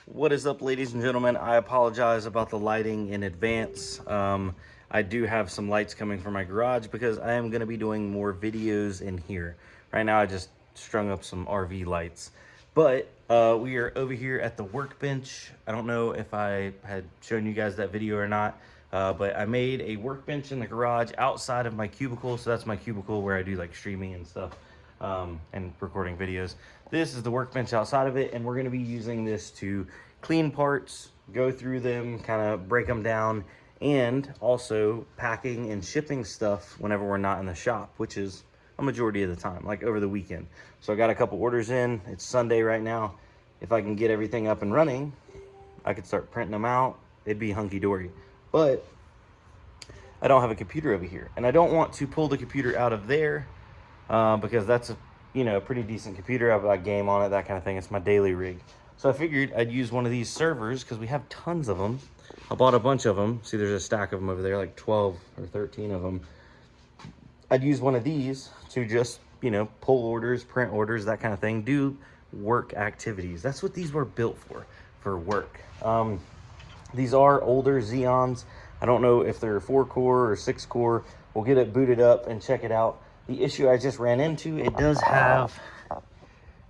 What is up, ladies and gentlemen? I apologize about the lighting in advance. I do have some lights coming from my garage because I am going to be doing more videos in here. Right now I just strung up some RV lights. But we are over here at the workbench. I don't know if I had shown you guys that video or not, but I made a workbench in the garage outside of my cubicle. So that's my cubicle where I do like streaming and stuff. And recording videos. This is the workbench outside of it, and we're going to be using this to clean parts, go through them, kind of break them down, and also packing and shipping stuff whenever we're not in the shop, which is a majority of the time, like over the weekend. So I got a couple orders in. It's Sunday right now. If I can get everything up and running, I could start printing them out. It'd be hunky-dory. But I don't have a computer over here, and I don't want to pull the computer out of there because that's a pretty decent computer. I've got a game on it, that kind of thing. It's my daily rig. So I figured I'd use one of these servers because we have tons of them. I bought a bunch of them. See, there's a stack of them over there, like 12 or 13 of them. I'd use one of these to just, pull orders, print orders, that kind of thing, do work activities. That's what these were built for work. These are older Xeons. I don't know if they're 4-core or 6-core. We'll get it booted up and check it out. The issue I just ran into, it does have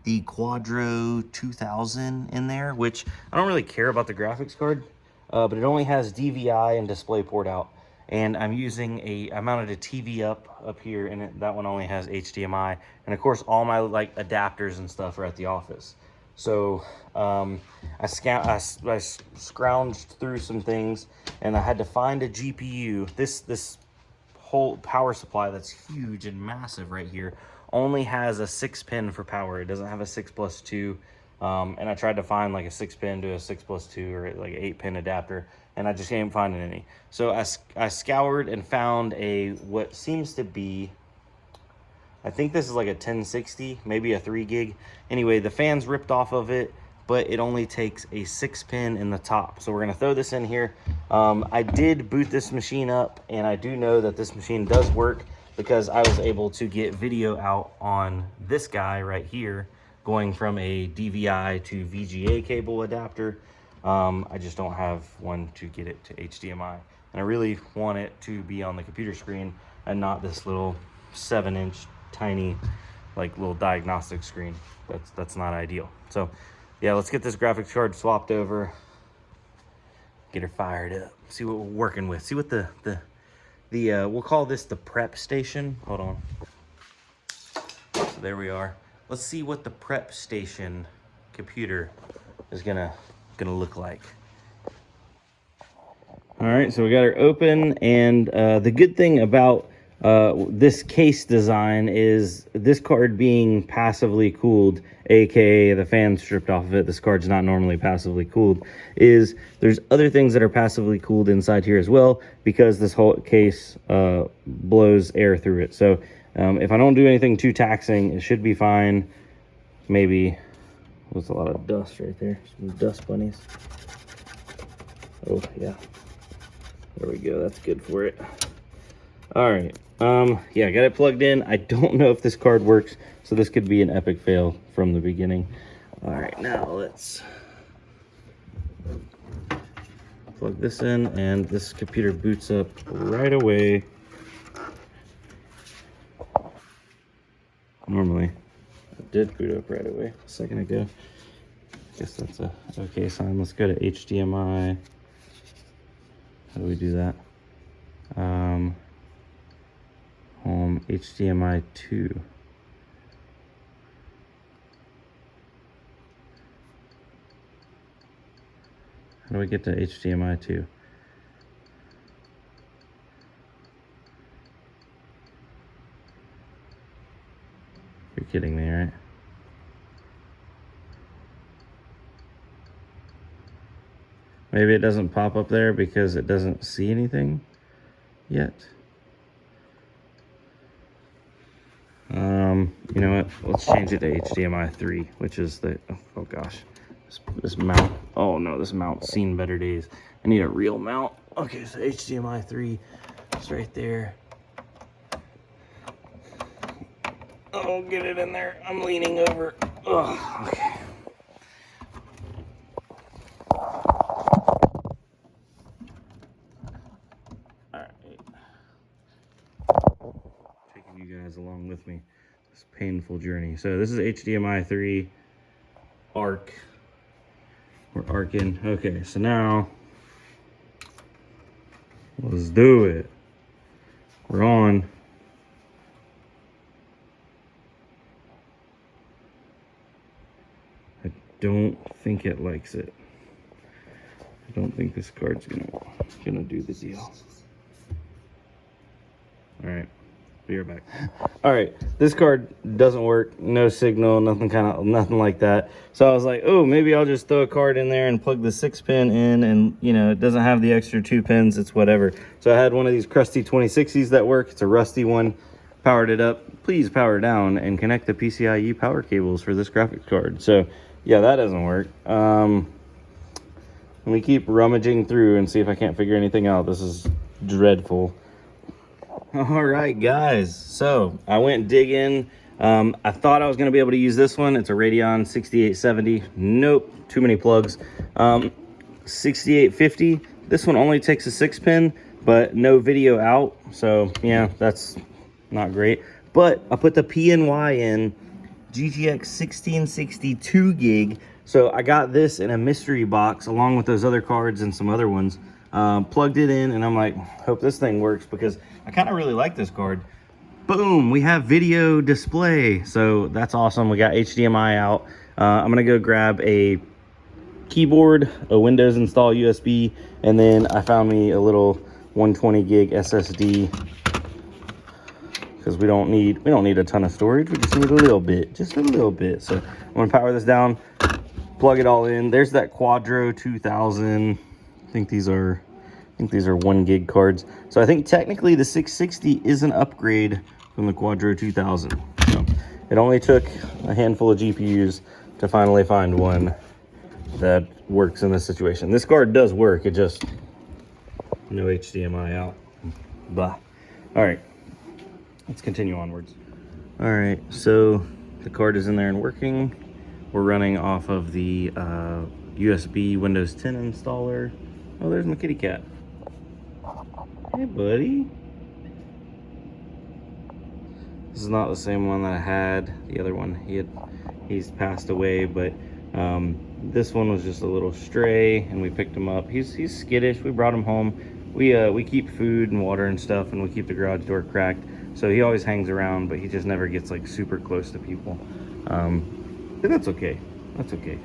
the Quadro 2000 in there, which I don't really care about the graphics card, but it only has DVI and DisplayPort out. And I'm using I mounted a TV up here, and that one only has HDMI. And of course, all my adapters and stuff are at the office. So I scrounged through some things, and I had to find a GPU. This whole power supply that's huge and massive right here only has a 6-pin for power. It doesn't have a 6+2. And I tried to find like a 6-pin to a 6+2 or like an 8-pin adapter, and I just can't find any. So I scoured and found what seems to be, I think this is like a 1060, maybe a 3 gig. Anyway, the fan's ripped off of it, but it only takes a 6-pin in the top. So we're gonna throw this in here. I did boot this machine up, and I do know that this machine does work because I was able to get video out on this guy right here, going from a DVI to VGA cable adapter. I just don't have one to get it to HDMI. And I really want it to be on the computer screen and not this little 7-inch tiny little diagnostic screen. That's not ideal. So yeah, let's get this graphics card swapped over, get her fired up, see what we're working with, see what the we'll call this the prep station. Hold on. So there we are. Let's see what the prep station computer is gonna look like. All right, so we got her open, and the good thing about this case design is this card being passively cooled, aka the fan stripped off of it. This card's not normally passively cooled. There's other things that are passively cooled inside here as well, because this whole case blows air through it. So if I don't do anything too taxing, it should be fine. Maybe there's a lot of dust right there, some dust bunnies. Oh yeah, there we go, that's good for it. All right, yeah, I got it plugged in. I don't know if this card works, so this could be an epic fail from the beginning. All right, now let's plug this in, and this computer boots up right away. Normally, it did boot up right away a second ago. Guess that's a okay sign. Let's go to HDMI. How do we do that? Home HDMI 2. How do we get to HDMI 2? You're kidding me, right? Maybe it doesn't pop up there because it doesn't see anything yet. You know what? Let's change it to HDMI 3, which is oh gosh, this mount. Oh no, this mount's seen better days. I need a real mount. Okay, so HDMI 3 is right there. Oh, get it in there. I'm leaning over. Oh, okay. along with me this painful journey. So this is HDMI 3 ARC. We're arcing. Okay, so now let's do it. We're on. I don't think it likes it. I don't think this card's gonna do the deal. All right, be right back. All right, this card doesn't work. No signal, nothing like that. So I was like, oh, maybe I'll just throw a card in there and plug the 6-pin in, and you know, it doesn't have the extra 2 pins. It's whatever. So I had one of these crusty 2060s that work. It's a rusty one. Powered it up. Please power down and connect the PCIe power cables for this graphics card. So yeah, that doesn't work. Let me keep rummaging through and see if I can't figure anything out. This is dreadful. All right, guys. So I went digging. I thought I was going to be able to use this one. It's a Radeon 6870. Nope, too many plugs. 6850. This one only takes a 6-pin, but no video out. So yeah, that's not great. But I put the PNY in, GTX 1660 2 gig. So I got this in a mystery box along with those other cards and some other ones. Plugged it in, and I'm like, hope this thing works, because I kind of really like this card. Boom, we have video display. So that's awesome. We got HDMI out. I'm gonna go grab a keyboard, a Windows install USB, and then I found me a little 120 gig SSD, because we don't need a ton of storage. We just need a little bit, just a little bit. So I'm gonna power this down, plug it all in. There's that Quadro 2000. I think these are 1 gig cards. So I think technically the 660 is an upgrade from the Quadro 2000. So it only took a handful of GPUs to finally find one that works in this situation. This card does work, it just no HDMI out. Blah. All right, let's continue onwards. All right, so the card is in there and working. We're running off of the USB Windows 10 installer. Oh, there's my kitty cat. Hey, buddy. This is not the same one that I had. The other one, he's passed away, but this one was just a little stray, and we picked him up. He's skittish. We brought him home. We keep food and water and stuff, and we keep the garage door cracked, so he always hangs around, but he just never gets like super close to people. But that's okay. That's okay.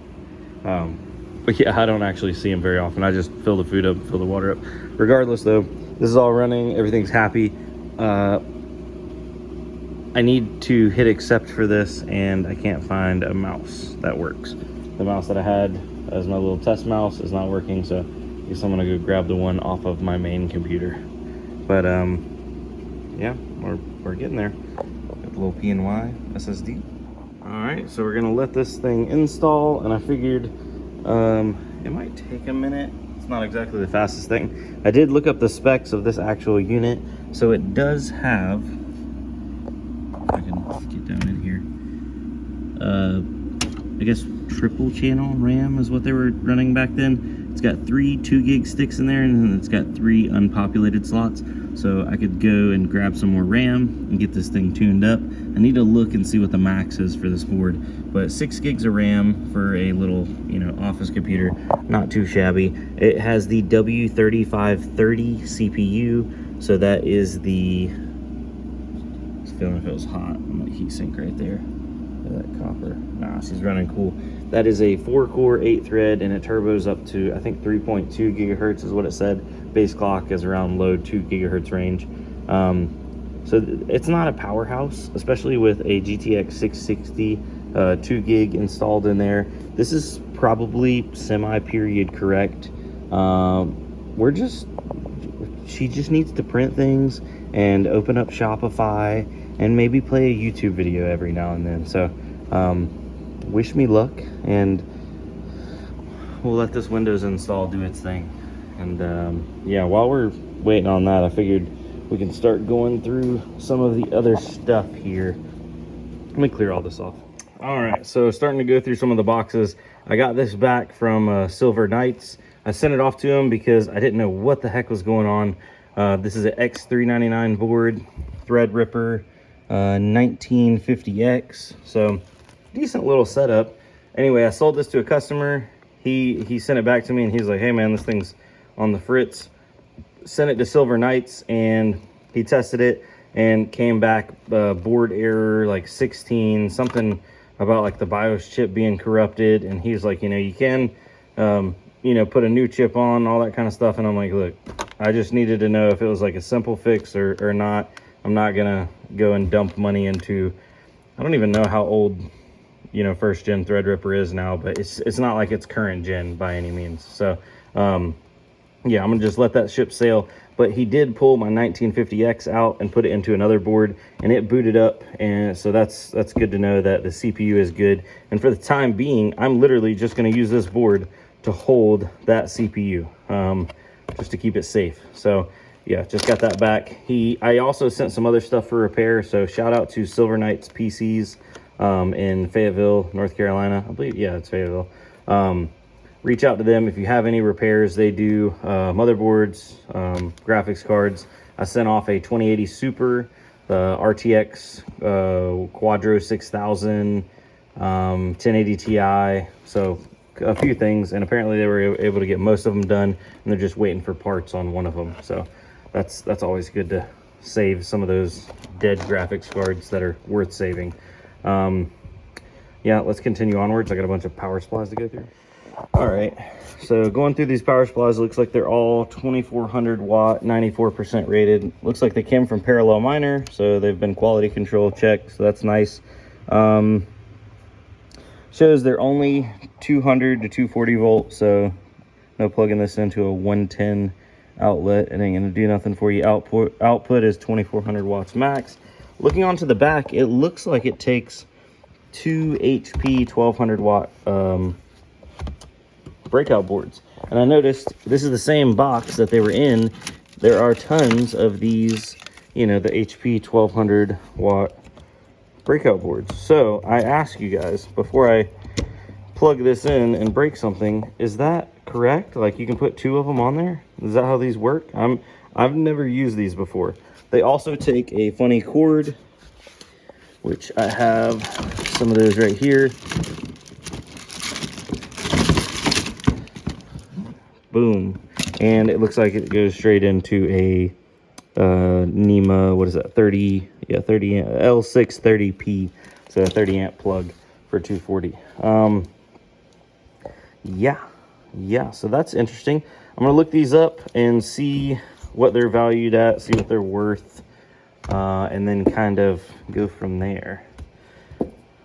But yeah, I don't actually see him very often. I just fill the food up, fill the water up. Regardless though, this is all running, everything's happy. I need to hit accept for this, and I can't find a mouse that works. The mouse that I had as my little test mouse is not working, so I guess I'm gonna go grab the one off of my main computer. But yeah, we're getting there. Got the little PNY SSD. All right, so we're gonna let this thing install, and I figured it might take a minute. It's not exactly the fastest thing. I did look up the specs of this actual unit. So it does have, if I can get down in here, I guess triple channel RAM is what they were running back then. It's got 3 2 gig sticks in there, and then it's got 3 unpopulated slots. So I could go and grab some more RAM and get this thing tuned up. I need to look and see what the max is for this board, but 6 gigs of RAM for a little, you know, office computer, not too shabby. It has the W3530 CPU, so that is the, I was feeling if it was hot on that heatsink right there. That copper, nah, she's running cool. That is a 4-core 8-thread, and it turbos up to, I think, 3.2 gigahertz is what it said. Base clock is around low 2 gigahertz range. So it's not a powerhouse, especially with a GTX 660 2 gig installed in there. This is probably semi-period correct. She just needs to print things and open up Shopify and maybe play a YouTube video every now and then. So wish me luck, and we'll let this Windows install do its thing. And yeah, while we're waiting on that, I figured we can start going through some of the other stuff here. Let me clear all this off. All right, so starting to go through some of the boxes. I got this back from Silver Knights. I sent it off to him because I didn't know what the heck was going on. This is an X399 board, Threadripper, 1950X. So decent little setup. Anyway, I sold this to a customer. He sent it back to me and he's like, hey man, this thing's on the fritz. Sent it to Silver Knights and he tested it and came back board error like 16, something about like the BIOS chip being corrupted. And he's like, you know, you can you know, put a new chip on, all that kind of stuff. And I'm like, look, I just needed to know if it was like a simple fix or not. I'm not gonna go and dump money into, I don't even know how old, you know, first gen Threadripper is now, but it's not like it's current gen by any means. So yeah, I'm gonna just let that ship sail. But he did pull my 1950X out and put it into another board and it booted up. And so that's good to know that the CPU is good. And for the time being, I'm literally just gonna use this board to hold that CPU, just to keep it safe. So yeah, just got that back. I also sent some other stuff for repair. So shout out to Silver Knights PCs in Fayetteville, North Carolina. I believe, yeah, it's Fayetteville. Reach out to them if you have any repairs. They do motherboards, graphics cards. I sent off a 2080 Super, the RTX Quadro 6000, 1080 Ti. So a few things, and apparently they were able to get most of them done, and they're just waiting for parts on one of them. So that's always good to save some of those dead graphics cards that are worth saving. Yeah, let's continue onwards. I got a bunch of power supplies to go through. All right, so going through these power supplies, looks like they're all 2400 watt, 94% rated. Looks like they came from Parallel Miner, so they've been quality control checked, so that's nice. Shows they're only 200 to 240 volts, so no plugging this into a 110 outlet. It ain't gonna do nothing for you. Output is 2400 watts max. Looking onto the back, it looks like it takes 2 HP 1200 watt breakout boards. And I noticed this is the same box that they were in. There are tons of these, you know, the HP 1200 watt breakout boards. So I ask you guys, before I plug this in and break something, is that correct? Like, you can put 2 of them on there? Is that how these work? I've never used these before. They also take a funny cord, which I have some of those right here. Boom. And it looks like it goes straight into a NEMA, what is that, 30, yeah, 30 L630P, so a 30 amp plug for 240. Yeah, so that's interesting. I'm gonna look these up and see what they're valued at, see what they're worth, and then kind of go from there.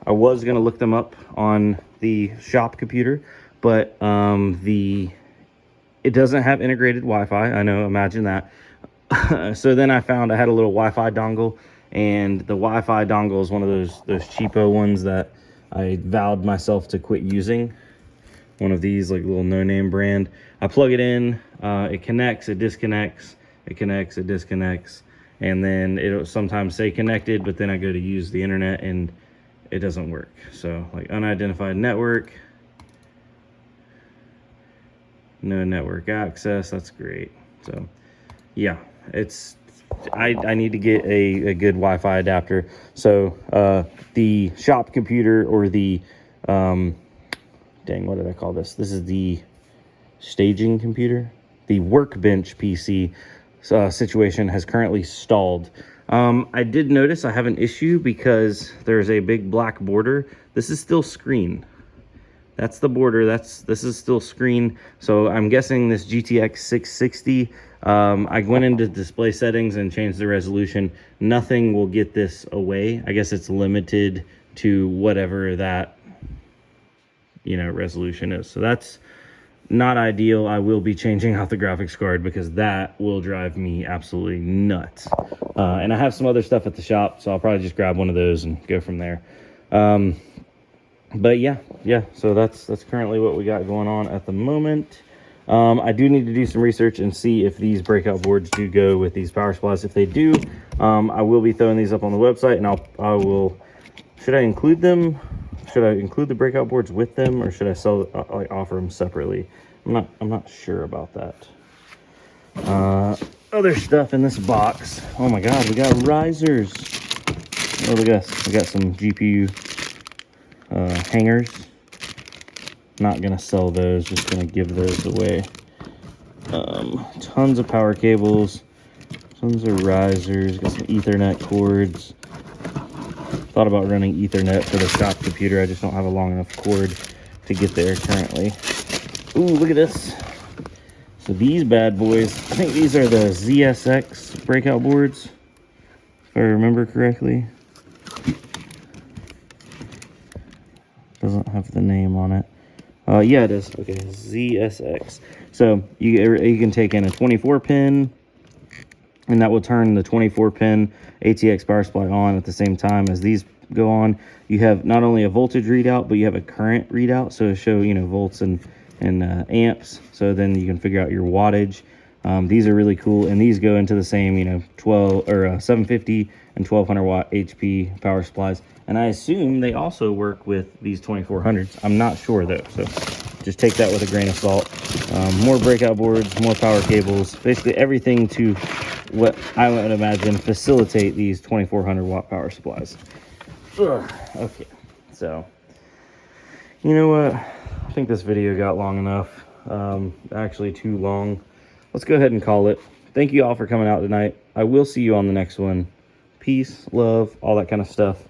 I was gonna look them up on the shop computer, but it doesn't have integrated Wi-Fi. I know, imagine that. So then I found I had a little Wi-Fi dongle, and the Wi-Fi dongle is one of those cheapo ones that I vowed myself to quit using. One of these, like, little no-name brand. I plug it in, it connects, it disconnects, it connects, it disconnects, and then it'll sometimes say connected, but then I go to use the internet and it doesn't work. So, like, unidentified network, no network access. That's great. So yeah, I need to get a good Wi-Fi adapter. So the shop computer, or the dang, what did I call this? This is the staging computer. The workbench PC situation has currently stalled. I did notice I have an issue because there's a big black border. This is still screen. That's the border. This is still screen. So I'm guessing this GTX 660, I went into display settings and changed the resolution. Nothing will get this away. I guess it's limited to whatever that, you know, resolution is. So that's not ideal. I will be changing out the graphics card because that will drive me absolutely nuts. And I have some other stuff at the shop, so I'll probably just grab one of those and go from there. But yeah, so that's currently what we got going on at the moment. I do need to do some research and see if these breakout boards do go with these power supplies. If they do, I will be throwing these up on the website, and I will, should I include them? Should I include the breakout boards with them, or should I sell, like, offer them separately? I'm not sure about that. Other stuff in this box. Oh my God, we got risers. Oh, look at this. We got some GPU hangers. Not gonna sell those, just gonna give those away. Tons of power cables, tons of risers, got some Ethernet cords. Thought about running Ethernet for the shop computer. I just don't have a long enough cord to get there currently. Ooh, look at this. So these bad boys, I think these are the ZSX breakout boards, if I remember correctly. Doesn't have the name on it. Yeah, it is. Okay, ZSX. So you can take in a 24 pin, and that will turn the 24 pin ATX power supply on at the same time as these go on. You have not only a voltage readout, but you have a current readout, so to show, you know, volts and amps. So then you can figure out your wattage. These are really cool, and these go into the same, you know, 750 and 1200 watt HP power supplies. And I assume they also work with these 2400s. I'm not sure though, so just take that with a grain of salt. More breakout boards, more power cables, basically everything to what I would imagine facilitate these 2400 watt power supplies. Ugh, okay, so you know what? I think this video got long enough. Actually too long. Let's go ahead and call it. Thank you all for coming out tonight. I will see you on the next one. Peace, love, all that kind of stuff.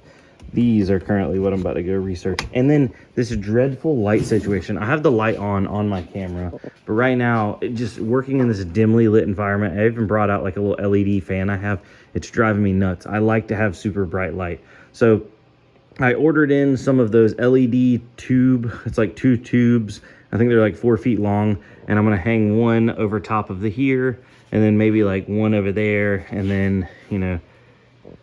These are currently what I'm about to go research. And then this dreadful light situation. I have the light on my camera, but right now, just working in this dimly lit environment, I even brought out like a little LED fan I have. It's driving me nuts. I like to have super bright light. So I ordered in some of those LED tube. It's like 2 tubes. I think they're like 4 feet long. And I'm gonna hang one over top of the here, and then maybe like one over there, and then, you know,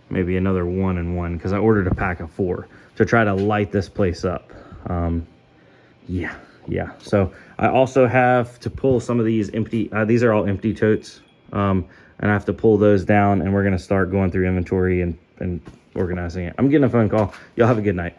maybe another 1 and 1, because I ordered a pack of 4 to try to light this place up. Yeah. So I also have to pull some of these empty, these are all empty totes, and I have to pull those down, and we're gonna start going through inventory and organizing it. I'm getting a phone call. Y'all have a good night.